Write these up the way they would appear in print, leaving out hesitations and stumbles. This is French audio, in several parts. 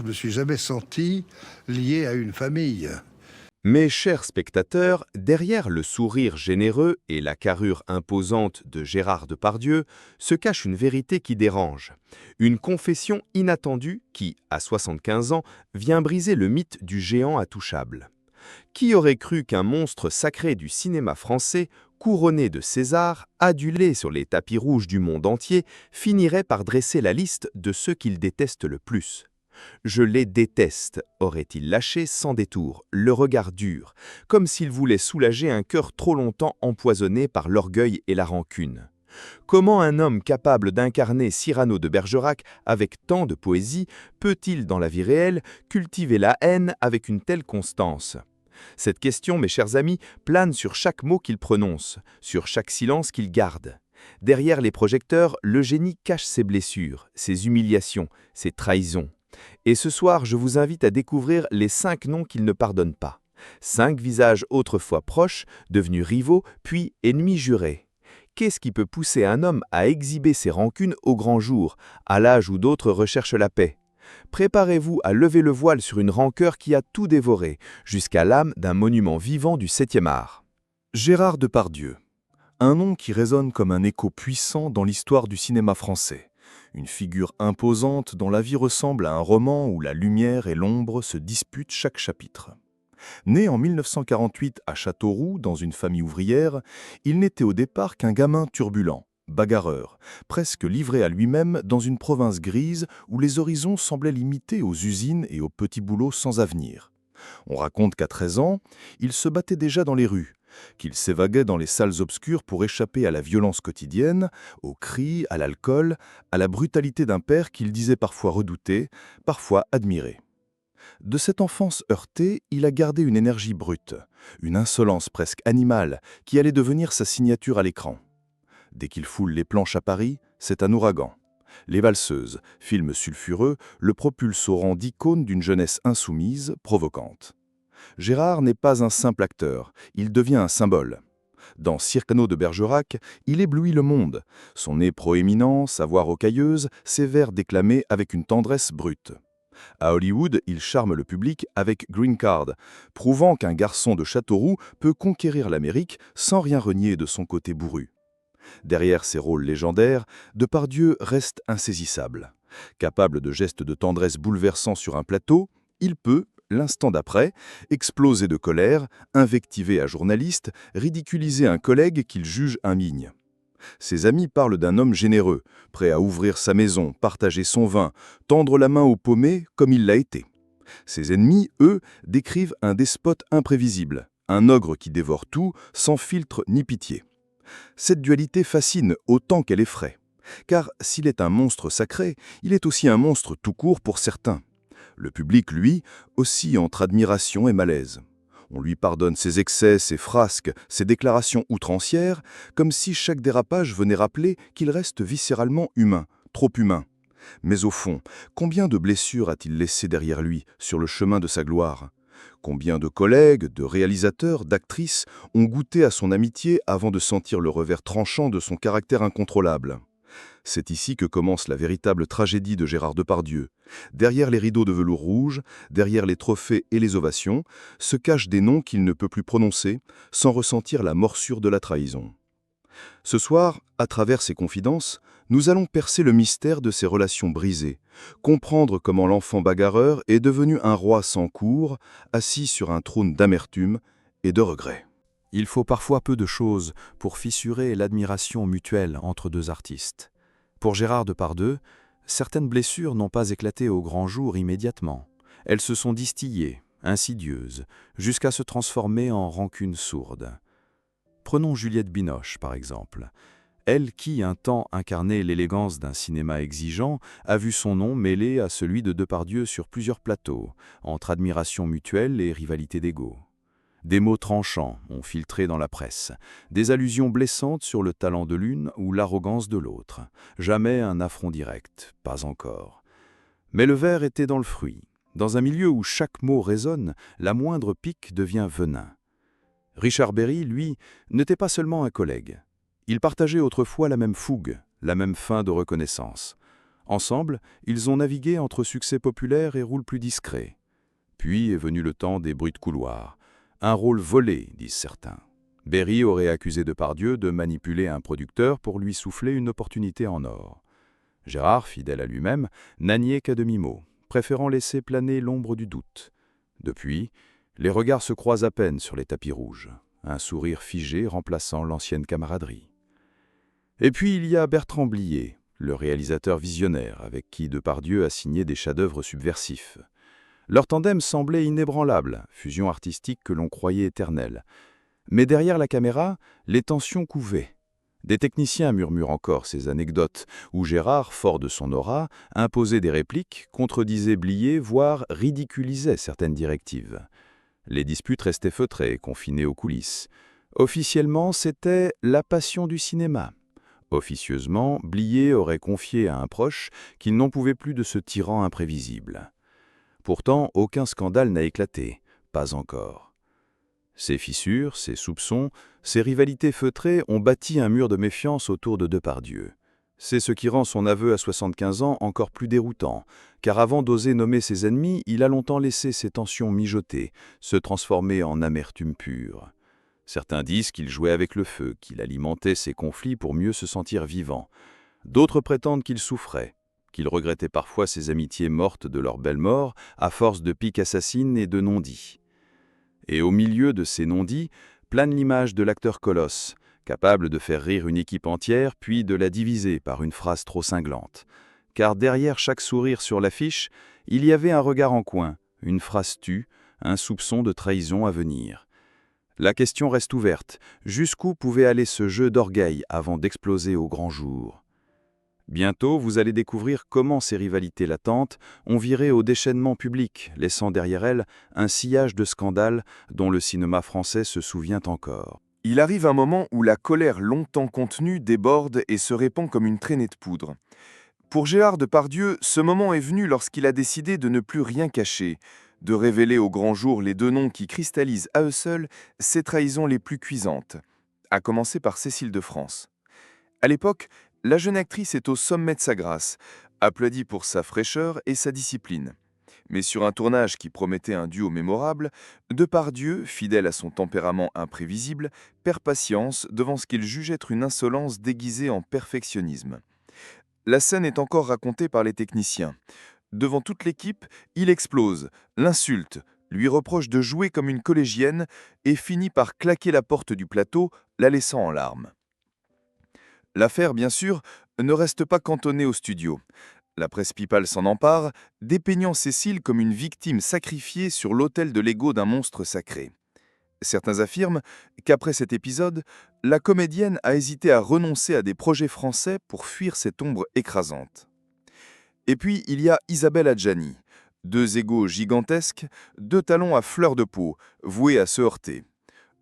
Je me suis jamais senti lié à une famille. Mes chers spectateurs, derrière le sourire généreux et la carrure imposante de Gérard Depardieu se cache une vérité qui dérange. Une confession inattendue qui, à 75 ans, vient briser le mythe du géant intouchable. Qui aurait cru qu'un monstre sacré du cinéma français, couronné de César, adulé sur les tapis rouges du monde entier, finirait par dresser la liste de ceux qu'il déteste le plus? Je les déteste, aurait-il lâché sans détour, le regard dur, comme s'il voulait soulager un cœur trop longtemps empoisonné par l'orgueil et la rancune. Comment un homme capable d'incarner Cyrano de Bergerac avec tant de poésie peut-il, dans la vie réelle, cultiver la haine avec une telle constance? Cette question, mes chers amis, plane sur chaque mot qu'il prononce, sur chaque silence qu'il garde. Derrière les projecteurs, le génie cache ses blessures, ses humiliations, ses trahisons. Et ce soir, je vous invite à découvrir les 5 noms qu'il ne pardonne pas. 5 visages autrefois proches, devenus rivaux, puis ennemis jurés. Qu'est-ce qui peut pousser un homme à exhiber ses rancunes au grand jour, à l'âge où d'autres recherchent la paix? Préparez-vous à lever le voile sur une rancœur qui a tout dévoré, jusqu'à l'âme d'un monument vivant du 7e art. Gérard Depardieu. Un nom qui résonne comme un écho puissant dans l'histoire du cinéma français. Une figure imposante dont la vie ressemble à un roman où la lumière et l'ombre se disputent chaque chapitre. Né en 1948 à Châteauroux, dans une famille ouvrière, il n'était au départ qu'un gamin turbulent, bagarreur, presque livré à lui-même dans une province grise où les horizons semblaient limités aux usines et aux petits boulots sans avenir. On raconte qu'à 13 ans, il se battait déjà dans les rues, qu'il s'évaguait dans les salles obscures pour échapper à la violence quotidienne, aux cris, à l'alcool, à la brutalité d'un père qu'il disait parfois redouter, parfois admirer. De cette enfance heurtée, il a gardé une énergie brute, une insolence presque animale qui allait devenir sa signature à l'écran. Dès qu'il foule les planches à Paris, c'est un ouragan. Les Valseuses, film sulfureux, le propulsent au rang d'icône d'une jeunesse insoumise, provocante. Gérard n'est pas un simple acteur, il devient un symbole. Dans Cyrano de Bergerac, il éblouit le monde. Son nez proéminent, sa voix rocailleuse, ses vers déclamés avec une tendresse brute. À Hollywood, il charme le public avec Green Card, prouvant qu'un garçon de Châteauroux peut conquérir l'Amérique sans rien renier de son côté bourru. Derrière ses rôles légendaires, Depardieu reste insaisissable. Capable de gestes de tendresse bouleversants sur un plateau, il peut, l'instant d'après, exploser de colère, invectiver un journaliste, ridiculiser un collègue qu'il juge indigne. Ses amis parlent d'un homme généreux, prêt à ouvrir sa maison, partager son vin, tendre la main au paumé comme il l'a été. Ses ennemis, eux, décrivent un despote imprévisible, un ogre qui dévore tout, sans filtre ni pitié. Cette dualité fascine autant qu'elle effraie. Car s'il est un monstre sacré, il est aussi un monstre tout court pour certains. Le public, lui, oscille entre admiration et malaise. On lui pardonne ses excès, ses frasques, ses déclarations outrancières, comme si chaque dérapage venait rappeler qu'il reste viscéralement humain, trop humain. Mais au fond, combien de blessures a-t-il laissées derrière lui, sur le chemin de sa gloire ? Combien de collègues, de réalisateurs, d'actrices ont goûté à son amitié avant de sentir le revers tranchant de son caractère incontrôlable ? C'est ici que commence la véritable tragédie de Gérard Depardieu. Derrière les rideaux de velours rouge, derrière les trophées et les ovations, se cachent des noms qu'il ne peut plus prononcer sans ressentir la morsure de la trahison. Ce soir, à travers ces confidences, nous allons percer le mystère de ces relations brisées, comprendre comment l'enfant bagarreur est devenu un roi sans cour, assis sur un trône d'amertume et de regret. Il faut parfois peu de choses pour fissurer l'admiration mutuelle entre deux artistes. Pour Gérard Depardieu, certaines blessures n'ont pas éclaté au grand jour immédiatement. Elles se sont distillées, insidieuses, jusqu'à se transformer en rancune sourde. Prenons Juliette Binoche, par exemple. Elle qui, un temps, incarnait l'élégance d'un cinéma exigeant, a vu son nom mêlé à celui de Depardieu sur plusieurs plateaux, entre admiration mutuelle et rivalité d'ego. Des mots tranchants ont filtré dans la presse, des allusions blessantes sur le talent de l'une ou l'arrogance de l'autre. Jamais un affront direct, pas encore. Mais le ver était dans le fruit. Dans un milieu où chaque mot résonne, la moindre pique devient venin. Richard Berry, lui, n'était pas seulement un collègue. Il partageait autrefois la même fougue, la même faim de reconnaissance. Ensemble, ils ont navigué entre succès populaire et rôle plus discret. Puis est venu le temps des bruits de couloir. Un rôle volé, disent certains. Berry aurait accusé Depardieu de manipuler un producteur pour lui souffler une opportunité en or. Gérard, fidèle à lui-même, n'a nié qu'à demi-mot, préférant laisser planer l'ombre du doute. Depuis, les regards se croisent à peine sur les tapis rouges, un sourire figé remplaçant l'ancienne camaraderie. Et puis il y a Bertrand Blier, le réalisateur visionnaire avec qui Depardieu a signé des chefs-d'œuvre subversifs. Leur tandem semblait inébranlable, fusion artistique que l'on croyait éternelle. Mais derrière la caméra, les tensions couvaient. Des techniciens murmurent encore ces anecdotes où Gérard, fort de son aura, imposait des répliques, contredisait Blier, voire ridiculisait certaines directives. Les disputes restaient feutrées, confinées aux coulisses. Officiellement, c'était la passion du cinéma. Officieusement, Blier aurait confié à un proche qu'il n'en pouvait plus de ce tyran imprévisible. Pourtant, aucun scandale n'a éclaté, pas encore. Ces fissures, ces soupçons, ces rivalités feutrées ont bâti un mur de méfiance autour de Depardieu. C'est ce qui rend son aveu à 75 ans encore plus déroutant, car avant d'oser nommer ses ennemis, il a longtemps laissé ses tensions mijoter, se transformer en amertume pure. Certains disent qu'il jouait avec le feu, qu'il alimentait ses conflits pour mieux se sentir vivant. D'autres prétendent qu'il souffrait, qu'il regrettait parfois ses amitiés mortes de leur belle mort à force de piques assassines et de non-dits. Et au milieu de ces non-dits, plane l'image de l'acteur colosse, capable de faire rire une équipe entière puis de la diviser par une phrase trop cinglante. Car derrière chaque sourire sur l'affiche, il y avait un regard en coin, une phrase tue, un soupçon de trahison à venir. La question reste ouverte, jusqu'où pouvait aller ce jeu d'orgueil avant d'exploser au grand jour ? Bientôt, vous allez découvrir comment ces rivalités latentes ont viré au déchaînement public, laissant derrière elles un sillage de scandales dont le cinéma français se souvient encore. Il arrive un moment où la colère longtemps contenue déborde et se répand comme une traînée de poudre. Pour Gérard Depardieu, ce moment est venu lorsqu'il a décidé de ne plus rien cacher, de révéler au grand jour les deux noms qui cristallisent à eux seuls ses trahisons les plus cuisantes, à commencer par Cécile de France. À l'époque, la jeune actrice est au sommet de sa grâce, applaudie pour sa fraîcheur et sa discipline. Mais sur un tournage qui promettait un duo mémorable, Depardieu, fidèle à son tempérament imprévisible, perd patience devant ce qu'il juge être une insolence déguisée en perfectionnisme. La scène est encore racontée par les techniciens. Devant toute l'équipe, il explose, l'insulte, lui reproche de jouer comme une collégienne et finit par claquer la porte du plateau, la laissant en larmes. L'affaire, bien sûr, ne reste pas cantonnée au studio. La presse People s'en empare, dépeignant Cécile comme une victime sacrifiée sur l'autel de l'ego d'un monstre sacré. Certains affirment qu'après cet épisode, la comédienne a hésité à renoncer à des projets français pour fuir cette ombre écrasante. Et puis, il y a Isabelle Adjani, deux égos gigantesques, deux talons à fleur de peau, voués à se heurter.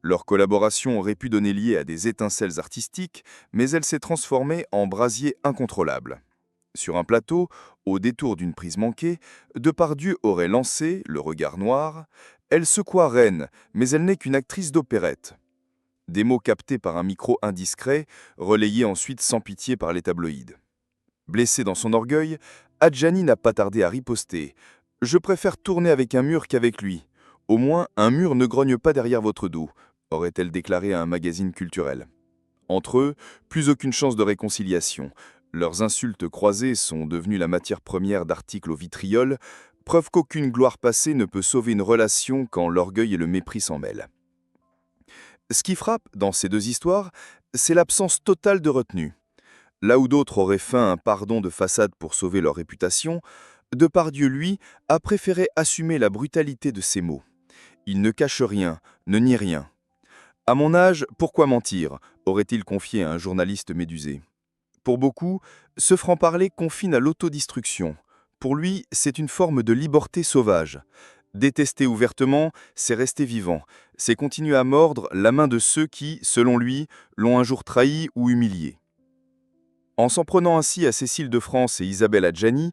Leur collaboration aurait pu donner lieu à des étincelles artistiques, mais elle s'est transformée en brasier incontrôlable. Sur un plateau, au détour d'une prise manquée, Depardieu aurait lancé, le regard noir, « Elle secoua Reine, mais elle n'est qu'une actrice d'opérette ». Des mots captés par un micro indiscret, relayés ensuite sans pitié par les tabloïds. Blessé dans son orgueil, Adjani n'a pas tardé à riposter. « Je préfère tourner avec un mur qu'avec lui. Au moins, un mur ne grogne pas derrière votre dos », aurait-elle déclaré à un magazine culturel. Entre eux, plus aucune chance de réconciliation. Leurs insultes croisées sont devenues la matière première d'articles au vitriol, preuve qu'aucune gloire passée ne peut sauver une relation quand l'orgueil et le mépris s'en mêlent. Ce qui frappe dans ces deux histoires, c'est l'absence totale de retenue. Là où d'autres auraient feint un pardon de façade pour sauver leur réputation, Depardieu, lui, a préféré assumer la brutalité de ses mots. Il ne cache rien, ne nie rien. « À mon âge, pourquoi mentir ?» aurait-il confié à un journaliste médusé. Pour beaucoup, ce franc-parler confine à l'autodestruction. Pour lui, c'est une forme de liberté sauvage. Détester ouvertement, c'est rester vivant. C'est continuer à mordre la main de ceux qui, selon lui, l'ont un jour trahi ou humilié. En s'en prenant ainsi à Cécile de France et Isabelle Adjani,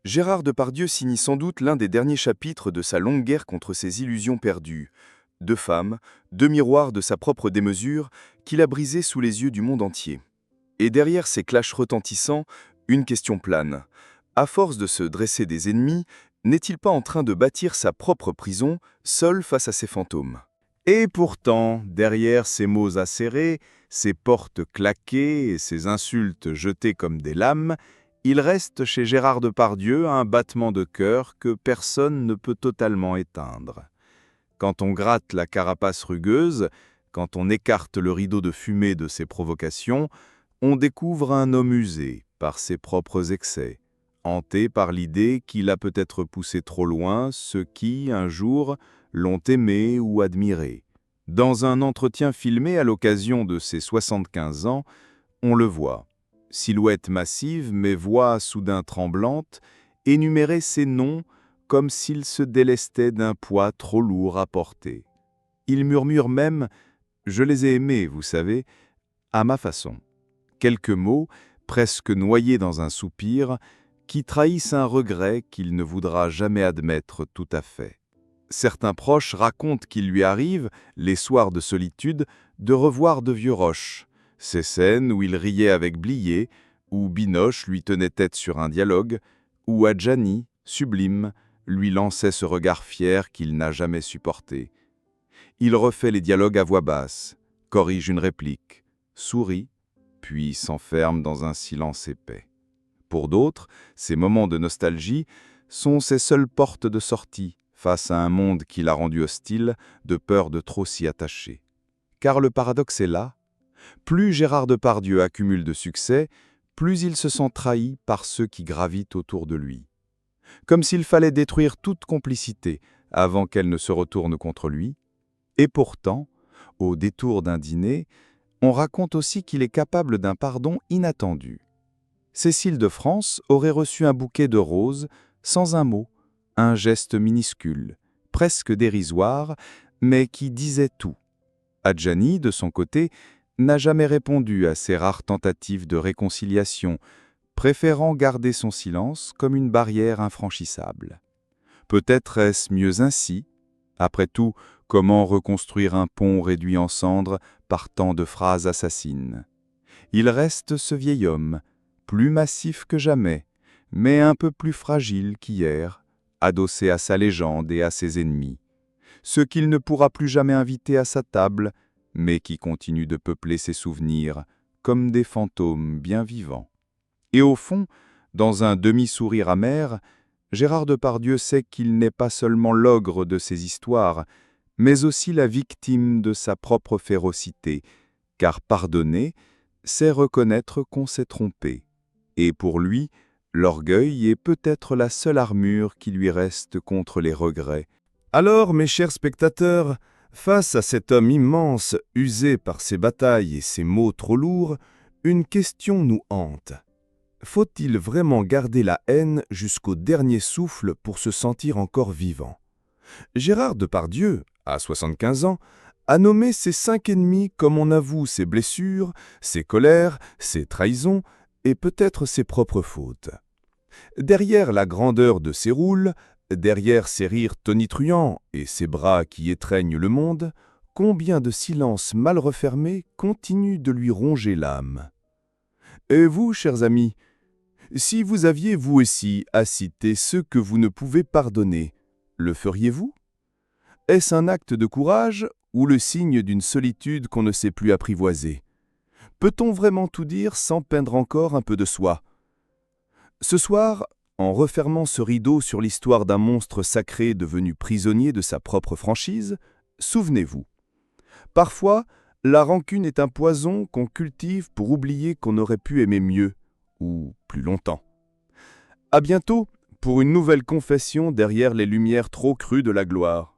Gérard Depardieu signe sans doute l'un des derniers chapitres de sa longue guerre contre ses illusions perdues. Deux femmes, deux miroirs de sa propre démesure qu'il a brisés sous les yeux du monde entier. Et derrière ces clashs retentissants, une question plane. À force de se dresser des ennemis, n'est-il pas en train de bâtir sa propre prison, seul face à ses fantômes? Et pourtant, derrière ces mots acérés, ces portes claquées et ces insultes jetées comme des lames, il reste chez Gérard Depardieu un battement de cœur que personne ne peut totalement éteindre. Quand on gratte la carapace rugueuse, quand on écarte le rideau de fumée de ses provocations, on découvre un homme usé par ses propres excès, hanté par l'idée qu'il a peut-être poussé trop loin ceux qui, un jour, l'ont aimé ou admiré. Dans un entretien filmé à l'occasion de ses 75 ans, on le voit, silhouette massive mais voix soudain tremblante, énumérer ses noms comme s'il se délestait d'un poids trop lourd à porter. Il murmure même « Je les ai aimés, vous savez, à ma façon ». Quelques mots, presque noyés dans un soupir, qui trahissent un regret qu'il ne voudra jamais admettre tout à fait. Certains proches racontent qu'il lui arrive, les soirs de solitude, de revoir de vieux Roches, ces scènes où il riait avec Blier, où Binoche lui tenait tête sur un dialogue, où Adjani, sublime, lui lançait ce regard fier qu'il n'a jamais supporté. Il refait les dialogues à voix basse, corrige une réplique, sourit, puis s'enferme dans un silence épais. Pour d'autres, ces moments de nostalgie sont ses seules portes de sortie face à un monde qui l'a rendu hostile, de peur de trop s'y attacher. Car le paradoxe est là, plus Gérard Depardieu accumule de succès, plus il se sent trahi par ceux qui gravitent autour de lui. Comme s'il fallait détruire toute complicité avant qu'elle ne se retourne contre lui. Et pourtant, au détour d'un dîner, on raconte aussi qu'il est capable d'un pardon inattendu. Cécile de France aurait reçu un bouquet de roses sans un mot, un geste minuscule, presque dérisoire, mais qui disait tout. Adjani, de son côté, n'a jamais répondu à ces rares tentatives de réconciliation, préférant garder son silence comme une barrière infranchissable. Peut-être est-ce mieux ainsi. Après tout, comment reconstruire un pont réduit en cendres par tant de phrases assassines? Il reste ce vieil homme, plus massif que jamais, mais un peu plus fragile qu'hier, adossé à sa légende et à ses ennemis. Ceux qu'il ne pourra plus jamais inviter à sa table, mais qui continuent de peupler ses souvenirs, comme des fantômes bien vivants. Et au fond, dans un demi-sourire amer, Gérard Depardieu sait qu'il n'est pas seulement l'ogre de ses histoires, mais aussi la victime de sa propre férocité, car pardonner, c'est reconnaître qu'on s'est trompé. Et pour lui, l'orgueil est peut-être la seule armure qui lui reste contre les regrets. Alors, mes chers spectateurs, face à cet homme immense, usé par ses batailles et ses mots trop lourds, une question nous hante. Faut-il vraiment garder la haine jusqu'au dernier souffle pour se sentir encore vivant? Gérard Depardieu, à 75 ans, a nommé ses 5 ennemis comme on avoue ses blessures, ses colères, ses trahisons et peut-être ses propres fautes. Derrière la grandeur de ses roules, derrière ses rires tonitruants et ses bras qui étreignent le monde, combien de silences mal refermés continuent de lui ronger l'âme? Et vous, chers amis, si vous aviez vous aussi à citer ceux que vous ne pouvez pardonner, le feriez-vous? Est-ce un acte de courage ou le signe d'une solitude qu'on ne sait plus apprivoiser? Peut-on vraiment tout dire sans peindre encore un peu de soi? Ce soir, en refermant ce rideau sur l'histoire d'un monstre sacré devenu prisonnier de sa propre franchise, souvenez-vous. Parfois, la rancune est un poison qu'on cultive pour oublier qu'on aurait pu aimer mieux, ou plus longtemps. À bientôt pour une nouvelle confession derrière les lumières trop crues de la gloire.